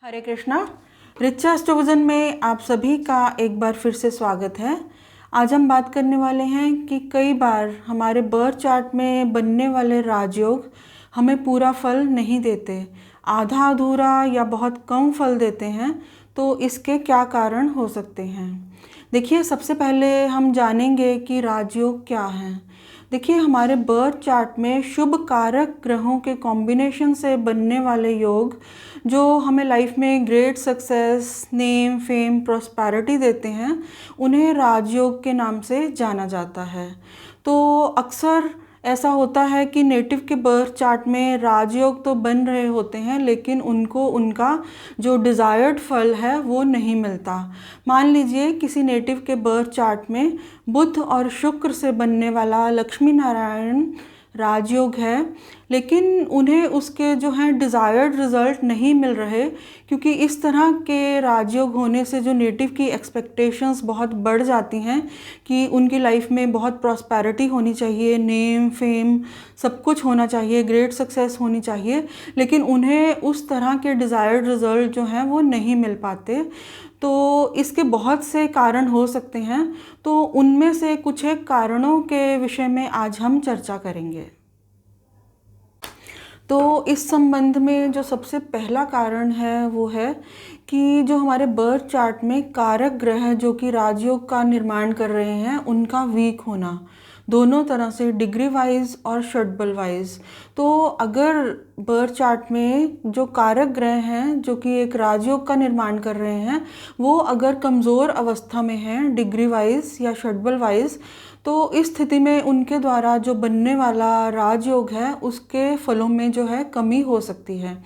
हरे कृष्णा। रिचा एस्ट्रोविजन में आप सभी का एक बार फिर से स्वागत है। आज हम बात करने वाले हैं कि कई बार हमारे बर्थ चार्ट में बनने वाले राजयोग हमें पूरा फल नहीं देते, आधा अधूरा या बहुत कम फल देते हैं। तो इसके क्या कारण हो सकते हैं? देखिए, सबसे पहले हम जानेंगे कि राजयोग क्या हैं। देखिए, हमारे बर्थ चार्ट में शुभ कारक ग्रहों के कॉम्बिनेशन से बनने वाले योग जो हमें लाइफ में great success, name, fame, prosperity देते हैं, उन्हें राजयोग के नाम से जाना जाता है। तो अक्सर ऐसा होता है कि नेटिव के बर्थ चार्ट में राजयोग तो बन रहे होते हैं, लेकिन उनको उनका जो डिज़ायर्ड फल है वो नहीं मिलता। मान लीजिए किसी नेटिव के बर्थ चार्ट में बुध और शुक्र से बनने वाला लक्ष्मी नारायण राजयोग है, लेकिन उन्हें उसके जो हैं डिज़ायर्ड रिज़ल्ट नहीं मिल रहे, क्योंकि इस तरह के राजयोग होने से जो नेटिव की एक्सपेक्टेशंस बहुत बढ़ जाती हैं कि उनकी लाइफ में बहुत प्रॉस्पेरिटी होनी चाहिए, नेम, फेम, सब कुछ होना चाहिए, ग्रेट सक्सेस होनी चाहिए, लेकिन उन्हें उस तरह के डिज़ायर्ड रिज़ल्ट जो हैं वो नहीं मिल पाते। तो इसके बहुत से कारण हो सकते हैं, तो उनमें से कुछ एक कारणों के विषय में आज हम चर्चा करेंगे। तो इस संबंध में जो सबसे पहला कारण है वो है कि जो हमारे बर्थ चार्ट में कारक ग्रह जो कि राजयोग का निर्माण कर रहे हैं, उनका वीक होना, दोनों तरह से, डिग्री वाइज और षटबल वाइज। तो अगर बर्थ चार्ट में जो कारक ग्रह हैं जो कि एक राजयोग का निर्माण कर रहे हैं, वो अगर कमज़ोर अवस्था में हैं डिग्री वाइज या षटबल वाइज, तो इस स्थिति में उनके द्वारा जो बनने वाला राजयोग है उसके फलों में जो है कमी हो सकती है।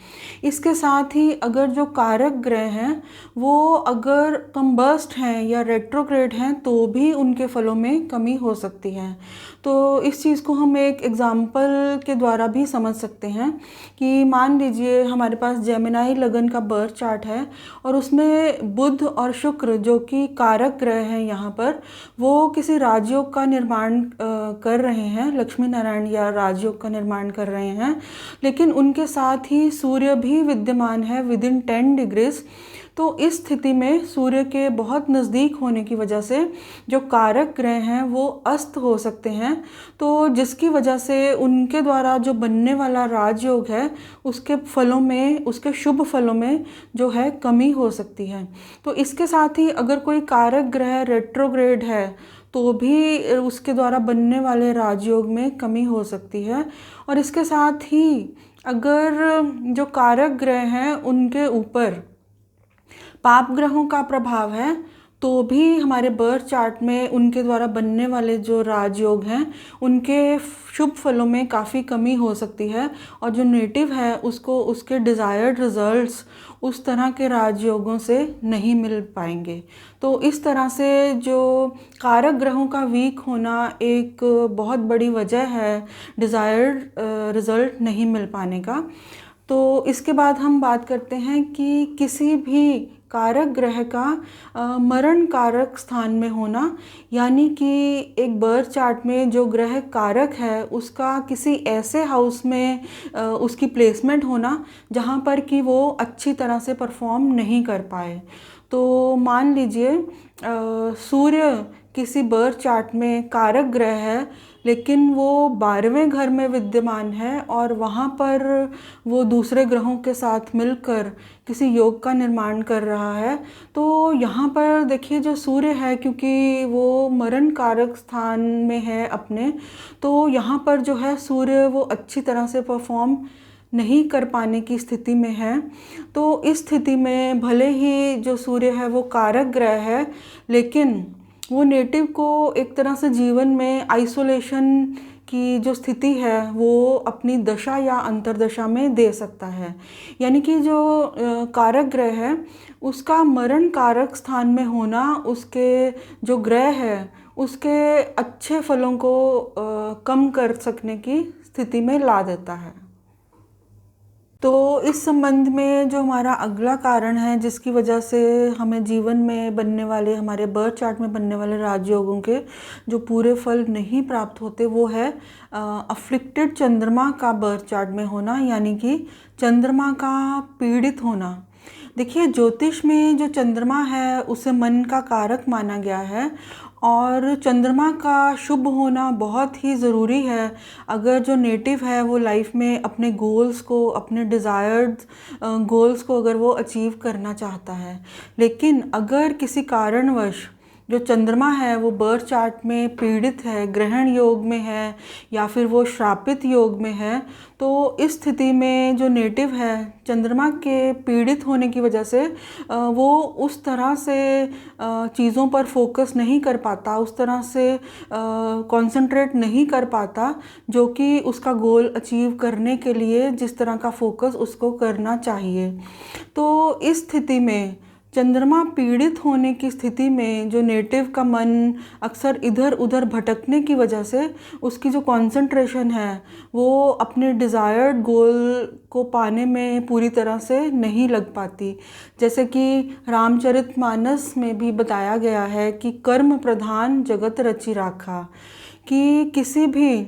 इसके साथ ही अगर जो कारक ग्रह हैं वो अगर कंबस्ट हैं या रेट्रोग्रेड हैं, तो भी उनके फलों में कमी हो सकती है। तो इस चीज़ को हम एक एग्ज़ाम्पल के द्वारा भी समझ सकते हैं कि मान लीजिए हमारे पास जेमिनाई लगन का बर्थ चार्ट है और उसमें बुध और शुक्र जो कि कारक ग्रह हैं यहाँ पर, वो किसी राजयोग का निर्माण कर रहे हैं, लक्ष्मी नारायण या राजयोग का निर्माण कर रहे हैं, लेकिन उनके साथ ही सूर्य भी विद्यमान है विदिन 10 डिग्रीज। तो इस स्थिति में सूर्य के बहुत नज़दीक होने की वजह से जो कारक ग्रह हैं वो अस्त हो सकते हैं, तो जिसकी वजह से उनके द्वारा जो बनने वाला राजयोग है उसके फलों में, उसके शुभ फलों में जो है कमी हो सकती है। तो इसके साथ ही अगर कोई कारक ग्रह रेट्रोग्रेड है तो भी उसके द्वारा बनने वाले राजयोग में कमी हो सकती है। और इसके साथ ही अगर जो कारक ग्रह हैं उनके ऊपर पाप ग्रहों का प्रभाव है, तो भी हमारे बर्थ चार्ट में उनके द्वारा बनने वाले जो राजयोग हैं उनके शुभ फलों में काफ़ी कमी हो सकती है, और जो नेटिव है उसको उसके डिज़ायर्ड रिजल्ट्स उस तरह के राजयोगों से नहीं मिल पाएंगे। तो इस तरह से जो कारक ग्रहों का वीक होना एक बहुत बड़ी वजह है डिज़ायर्ड रिज़ल्ट नहीं मिल पाने का। तो इसके बाद हम बात करते हैं कि किसी भी कारक ग्रह का मरण कारक स्थान में होना, यानी कि एक बर्थ चार्ट में जो ग्रह कारक है उसका किसी ऐसे हाउस में उसकी प्लेसमेंट होना जहाँ पर कि वो अच्छी तरह से परफॉर्म नहीं कर पाए। तो मान लीजिए सूर्य किसी बर्थ चार्ट में कारक ग्रह है, लेकिन वो 12वें घर में विद्यमान है और वहाँ पर वो दूसरे ग्रहों के साथ मिलकर किसी योग का निर्माण कर रहा है। तो यहाँ पर देखिए जो सूर्य है, क्योंकि वो मरण कारक स्थान में है अपने, तो यहाँ पर जो है सूर्य वो अच्छी तरह से परफॉर्म नहीं कर पाने की स्थिति में है। तो इस स्थिति में भले ही जो सूर्य है वो कारक ग्रह है, लेकिन वो नेटिव को एक तरह से जीवन में आइसोलेशन की जो स्थिति है वो अपनी दशा या अंतर्दशा में दे सकता है। यानी कि जो कारक ग्रह है उसका मरण कारक स्थान में होना उसके जो ग्रह है उसके अच्छे फलों को कम कर सकने की स्थिति में ला देता है। तो इस संबंध में जो हमारा अगला कारण है जिसकी वजह से हमें जीवन में बनने वाले, हमारे बर्थ चार्ट में बनने वाले राजयोगों के जो पूरे फल नहीं प्राप्त होते, वो है अफ्लिक्टेड चंद्रमा का बर्थ चार्ट में होना, यानी कि चंद्रमा का पीड़ित होना। देखिए, ज्योतिष में जो चंद्रमा है उसे मन का कारक माना गया है और चंद्रमा का शुभ होना बहुत ही ज़रूरी है। अगर जो नेटिव है वो लाइफ में अपने गोल्स को, अपने डिज़ायर्ड गोल्स को अगर वो अचीव करना चाहता है। लेकिन अगर किसी कारणवश जो चंद्रमा है वो बर्थ चार्ट में पीड़ित है, ग्रहण योग में है या फिर वो श्रापित योग में है, तो इस स्थिति में जो नेटिव है चंद्रमा के पीड़ित होने की वजह से वो उस तरह से चीज़ों पर फोकस नहीं कर पाता, उस तरह से कंसंट्रेट नहीं कर पाता जो कि उसका गोल अचीव करने के लिए जिस तरह का फोकस उसको करना चाहिए। तो इस स्थिति में, चंद्रमा पीड़ित होने की स्थिति में, जो नेटिव का मन अक्सर इधर उधर भटकने की वजह से उसकी जो कंसंट्रेशन है वो अपने डिज़ायर्ड गोल को पाने में पूरी तरह से नहीं लग पाती। जैसे कि रामचरितमानस में भी बताया गया है कि कर्म प्रधान जगत रचि राखा, कि किसी भी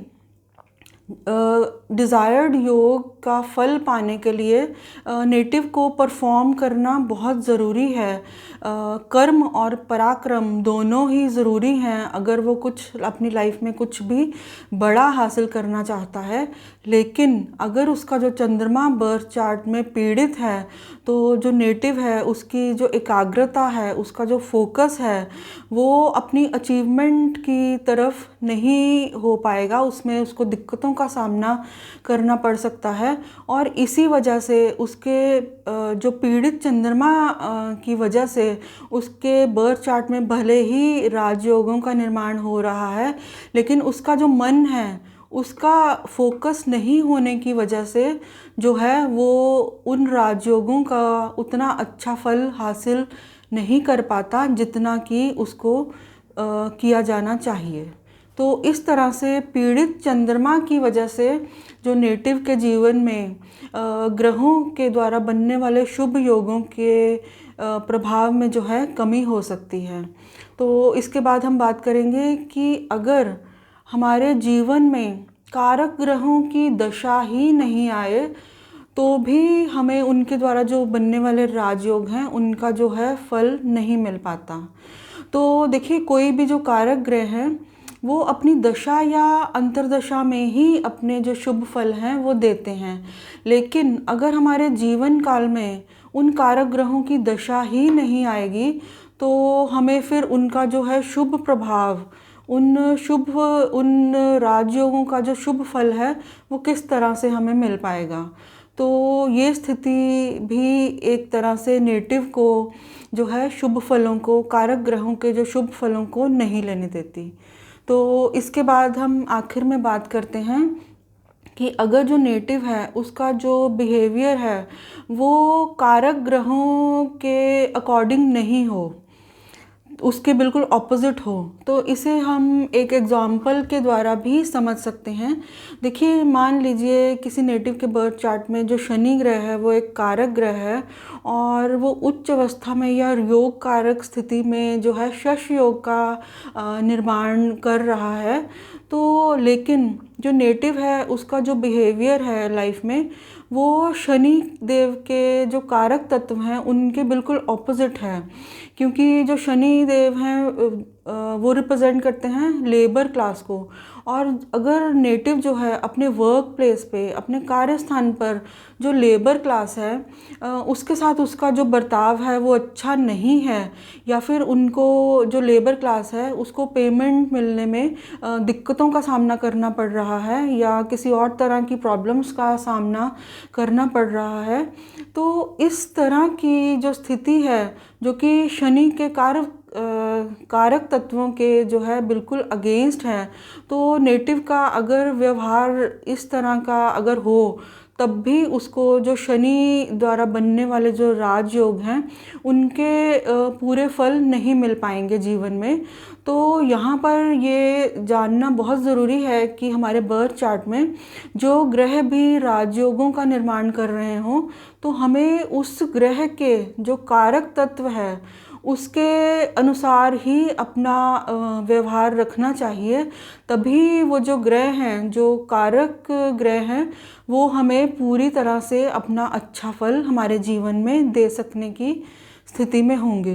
डिज़ायर्ड योग का फल पाने के लिए नेटिव को परफॉर्म करना बहुत ज़रूरी है। कर्म और पराक्रम दोनों ही ज़रूरी हैं अगर वो कुछ अपनी लाइफ में कुछ भी बड़ा हासिल करना चाहता है। लेकिन अगर उसका जो चंद्रमा बर्थ चार्ट में पीड़ित है तो जो नेटिव है उसकी जो एकाग्रता है, उसका जो फोकस है वो अपनी अचीवमेंट की तरफ नहीं हो पाएगा, उसमें उसको दिक्कतों का सामना करना पड़ सकता है। और इसी वजह से उसके जो पीड़ित चंद्रमा की वजह से उसके बर्थ चार्ट में भले ही राजयोगों का निर्माण हो रहा है, लेकिन उसका जो मन है उसका फोकस नहीं होने की वजह से जो है वो उन राजयोगों का उतना अच्छा फल हासिल नहीं कर पाता जितना कि उसको किया जाना चाहिए। तो इस तरह से पीड़ित चंद्रमा की वजह से जो नेटिव के जीवन में ग्रहों के द्वारा बनने वाले शुभ योगों के प्रभाव में जो है कमी हो सकती है। तो इसके बाद हम बात करेंगे कि अगर हमारे जीवन में कारक ग्रहों की दशा ही नहीं आए तो भी हमें उनके द्वारा जो बनने वाले राजयोग हैं उनका जो है फल नहीं मिल पाता। तो देखिए, कोई भी जो कारक ग्रह हैं वो अपनी दशा या अंतर्दशा में ही अपने जो शुभ फल हैं वो देते हैं। लेकिन अगर हमारे जीवन काल में उन कारक ग्रहों की दशा ही नहीं आएगी तो हमें फिर उनका जो है शुभ प्रभाव, उन राजयोगों का जो शुभ फल है वो किस तरह से हमें मिल पाएगा। तो ये स्थिति भी एक तरह से नेटिव को जो है शुभ फलों को, कारक ग्रहों के जो शुभ फलों को नहीं लेने देती। तो इसके बाद हम आखिर में बात करते हैं कि अगर जो नेटिव है उसका जो बिहेवियर है वो कारक ग्रहों के अकॉर्डिंग नहीं हो, उसके बिल्कुल ऑपोजिट हो, तो इसे हम एक एग्जाम्पल के द्वारा भी समझ सकते हैं। देखिए, मान लीजिए किसी नेटिव के बर्थ चार्ट में जो शनि ग्रह है वो एक कारक ग्रह है और वो उच्च अवस्था में या योग कारक स्थिति में जो है शश योग का निर्माण कर रहा है। तो लेकिन जो नेटिव है उसका जो बिहेवियर है लाइफ में वो शनि देव के जो कारक तत्व हैं उनके बिल्कुल ऑपोजिट है। क्योंकि जो शनि देव हैं वो रिप्रेजेंट करते हैं लेबर क्लास को, और अगर नेटिव जो है अपने वर्क प्लेस पे, अपने कार्य स्थान पर जो लेबर क्लास है उसके साथ उसका जो बर्ताव है वो अच्छा नहीं है, या फिर उनको जो लेबर क्लास है उसको पेमेंट मिलने में दिक्कतों का सामना करना पड़ रहा है या किसी और तरह की प्रॉब्लम्स का सामना करना पड़ रहा है, तो इस तरह की जो स्थिति है जो कि शनि के कारक तत्वों के जो है बिल्कुल अगेंस्ट है, तो नेटिव का अगर व्यवहार इस तरह का अगर हो तब भी उसको जो शनि द्वारा बनने वाले जो राजयोग हैं उनके पूरे फल नहीं मिल पाएंगे जीवन में। तो यहाँ पर ये जानना बहुत ज़रूरी है कि हमारे बर्थ चार्ट में जो ग्रह भी राजयोगों का निर्माण कर रहे हों तो हमें उस ग्रह के जो कारक तत्व है उसके अनुसार ही अपना व्यवहार रखना चाहिए। तभी वो जो ग्रह हैं, जो कारक ग्रह हैं, वो हमें पूरी तरह से अपना अच्छा फल हमारे जीवन में दे सकने की स्थिति में होंगे।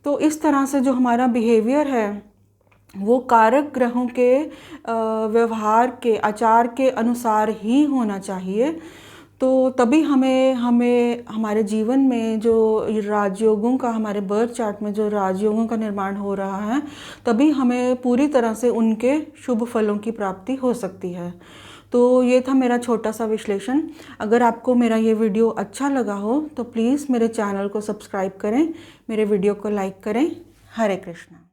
तो इस तरह से जो हमारा बिहेवियर है वो कारक ग्रहों के व्यवहार के, आचार के अनुसार ही होना चाहिए। तो तभी हमें हमारे जीवन में जो राजयोगों का, हमारे बर्थ चार्ट में जो राजयोगों का निर्माण हो रहा है, तभी हमें पूरी तरह से उनके शुभ फलों की प्राप्ति हो सकती है। तो ये था मेरा छोटा सा विश्लेषण। अगर आपको मेरा ये वीडियो अच्छा लगा हो तो प्लीज़ मेरे चैनल को सब्सक्राइब करें, मेरे वीडियो को लाइक करें। हरे कृष्णा।